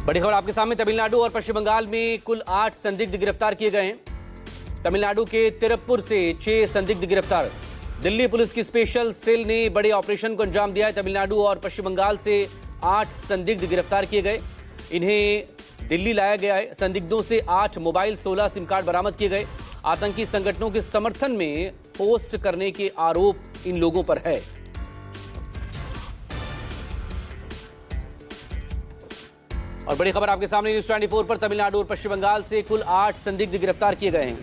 बड़ी खबर आपके सामने। तमिलनाडु और पश्चिम बंगाल में कुल 8 संदिग्ध गिरफ्तार किए गए हैं। तमिलनाडु के तिरुप्पुर से 6 संदिग्ध गिरफ्तार। दिल्ली पुलिस की स्पेशल सेल ने बड़े ऑपरेशन को अंजाम दिया है। तमिलनाडु और पश्चिम बंगाल से 8 संदिग्ध गिरफ्तार किए गए। इन्हें दिल्ली लाया गया है। संदिग्धों से 8 मोबाइल, 16 सिम कार्ड बरामद किए गए। आतंकी संगठनों के समर्थन में पोस्ट करने के आरोप इन लोगों पर है। और बड़ी खबर आपके सामने न्यूज़ 24 पर। तमिलनाडु और पश्चिम बंगाल से कुल 8 संदिग्ध गिरफ्तार किए गए हैं।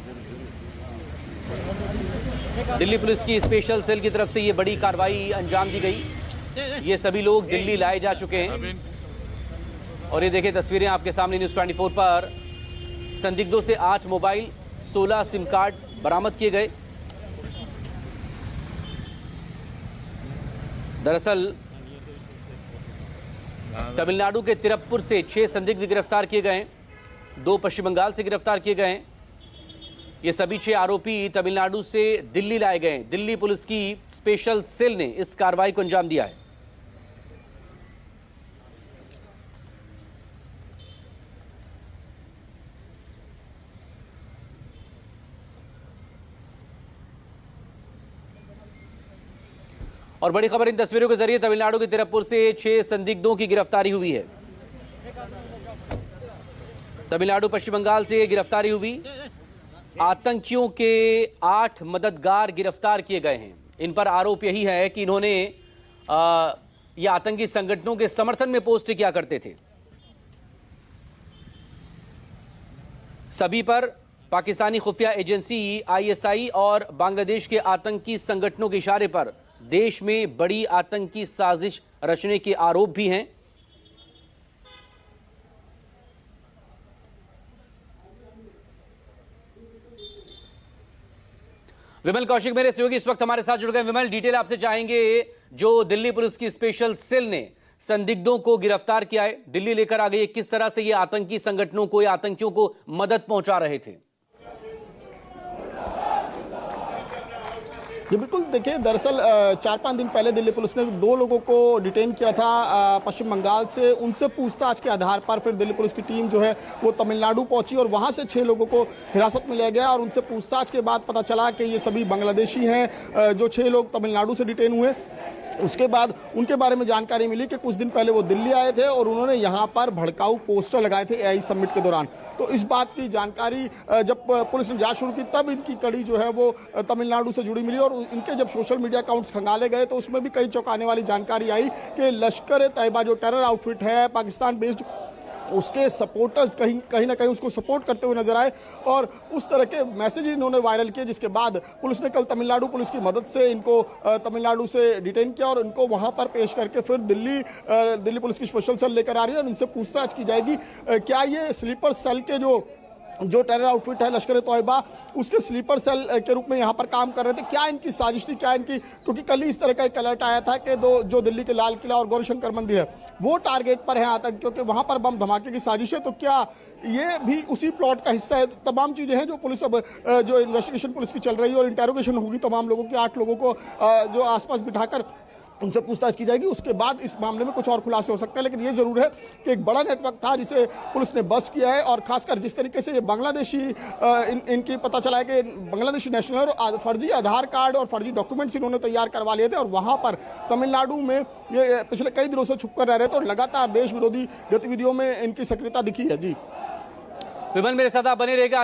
दिल्ली पुलिस की स्पेशल सेल की तरफ से ये बड़ी कार्रवाई अंजाम दी गई। ये सभी लोग दिल्ली लाए जा चुके हैं। और ये देखिए तस्वीरें आपके सामने न्यूज़ 24 पर। संदिग्धों से 8 मोबाइल, 16 सिम कार्ड बरामद किए गए। दरअसल तमिलनाडु के तिरुप्पुर से 6 संदिग्ध गिरफ्तार किए गए हैं। 2 पश्चिम बंगाल से गिरफ्तार किए गए हैं। ये सभी 6 आरोपी तमिलनाडु से दिल्ली लाए गए हैं। दिल्ली पुलिस की स्पेशल सेल ने इस कार्रवाई को अंजाम दिया है। और बड़ी खबर इन तस्वीरों के जरिए तमिलनाडु के तिरुप्पुर से 6 संदिग्धों की गिरफ्तारी हुई है। तमिलनाडु पश्चिम बंगाल से गिरफ्तारी हुई। आतंकियों के 8 मददगार गिरफ्तार किए गए हैं। इन पर आरोप यही है कि इन्होंने ये आतंकी संगठनों के समर्थन में पोस्ट किया करते थे। सभी पर पाकिस्तानी खुफिया एजेंसी ISI और बांग्लादेश के आतंकी संगठनों के इशारे पर देश में बड़ी आतंकी साजिश रचने के आरोप भी हैं। विमल कौशिक मेरे सहयोगी इस वक्त हमारे साथ जुड़ गए। विमल, डिटेल आपसे चाहेंगे। जो दिल्ली पुलिस की स्पेशल सेल ने संदिग्धों को गिरफ्तार किया है, दिल्ली लेकर आ गई है, किस तरह से ये आतंकी संगठनों को या आतंकियों को मदद पहुंचा रहे थे? जी बिल्कुल, देखिए दरअसल 4-5 दिन पहले दिल्ली पुलिस ने 2 लोगों को डिटेन किया था पश्चिम बंगाल से। उनसे पूछताछ के आधार पर फिर दिल्ली पुलिस की टीम जो है वो तमिलनाडु पहुंची और वहां से 6 लोगों को हिरासत में लिया गया। और उनसे पूछताछ के बाद पता चला कि ये सभी बांग्लादेशी हैं। जो 6 लोग तमिलनाडु से डिटेन हुए, उसके बाद उनके बारे में जानकारी मिली कि कुछ दिन पहले वो दिल्ली आए थे और उन्होंने यहाँ पर भड़काऊ पोस्टर लगाए थे AI समिट के दौरान। तो इस बात की जानकारी जब पुलिस ने जांच शुरू की तब इनकी कड़ी जो है वो तमिलनाडु से जुड़ी मिली। और इनके जब सोशल मीडिया अकाउंट्स खंगाले गए तो उसमें भी कई चौंकाने वाली जानकारी आई कि लश्कर तैयबा जो टेरर आउटफिट है पाकिस्तान बेस्ड, उसके सपोर्टर्स कहीं ना कहीं उसको सपोर्ट करते हुए नजर आए। और उस तरह के मैसेज इन्होंने वायरल किए, जिसके बाद पुलिस ने कल तमिलनाडु पुलिस की मदद से इनको तमिलनाडु से डिटेन किया और इनको वहां पर पेश करके फिर दिल्ली पुलिस की स्पेशल सेल लेकर आ रही है। और इनसे पूछताछ की जाएगी क्या ये स्लीपर सेल के जो टेरर आउटफिट है लश्कर तैयबा, उसके स्लीपर सेल के रूप में यहाँ पर काम कर रहे थे। क्या इनकी साजिश थी, क्या इनकी, क्योंकि कल ही इस तरह का एक अलर्ट आया था कि जो दिल्ली के लाल किला और गौरीशंकर मंदिर है वो टारगेट पर है आतंकियों के, वहां पर बम धमाके की साजिश है। तो क्या ये भी उसी प्लॉट का हिस्सा है? तमाम चीजें हैं जो पुलिस अब जो इन्वेस्टिगेशन पुलिस की चल रही है और इंटेरोगेशन होगी तमाम लोगों की, 8 लोगों को जो आसपास बिठाकर उनसे पूछताछ की जाएगी। उसके बाद इस मामले में कुछ और खुलासे हो सकते हैं। लेकिन ये जरूर है कि एक बड़ा नेटवर्क था जिसे पुलिस ने बस्ट किया है। और खासकर जिस तरीके से ये बांग्लादेशी इनकी पता चला है कि बांग्लादेशी नेशनल और फर्जी आधार कार्ड और फर्जी डॉक्यूमेंट्स इन्होंने तैयार करवा लिए थे और वहां पर तमिलनाडु में ये पिछले कई दिनों से छुपकर रह रहे थे और लगातार देश विरोधी गतिविधियों में इनकी सक्रियता दिखी है। जी विमल, मेरे साथ आप बने रहेगा।